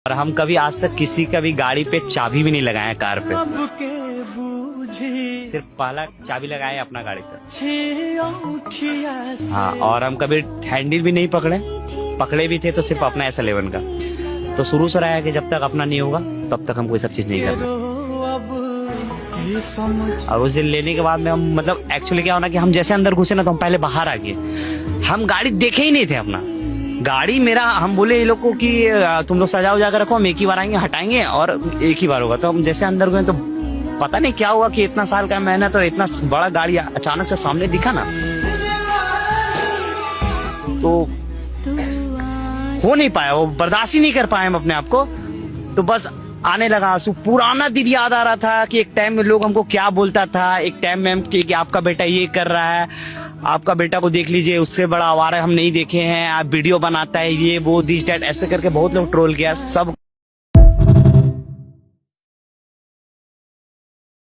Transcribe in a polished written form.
और हम कभी आज तक किसी का भी गाड़ी पे चाबी भी नहीं लगाए कार पे, सिर्फ पहला चाबी लगाए अपना गाड़ी पे। हाँ, और हम कभी हैंडल भी नहीं पकड़े भी थे तो सिर्फ अपना S11 का। तो शुरू से रहा है कि जब तक अपना नहीं होगा तब तक हम कोई सब चीज नहीं करना। और उस दिन लेने के बाद में हम मतलब एक्चुअली क्या होना कि हम जैसे अंदर घुसे ना तो हम पहले बाहर आ गए, हम गाड़ी देखे ही नहीं थे अपना गाड़ी मेरा। हम बोले ये लोग को कि तुम लोग सजा उजा कर रखो, हम एक ही बार आएंगे हटाएंगे और एक ही बार होगा। तो हम जैसे अंदर गए तो पता नहीं क्या हुआ कि इतना साल का मेहनत और इतना बड़ा गाड़ी अचानक से सामने दिखा ना, तो हो नहीं पाया, वो बर्दाश्त ही नहीं कर पाए हम अपने आप को। तो बस आने लगा आंसू। पुराना दिन याद आ रहा था कि एक टाइम में लोग हमको क्या बोलता था, एक टाइम में हम कि आपका बेटा ये कर रहा है, आपका बेटा को देख लीजिए, उससे बड़ा आवारा हम नहीं देखे हैं, आप वीडियो बनाता है, ये वो दिस डैट ऐसे करके बहुत लोग ट्रोल किया। सब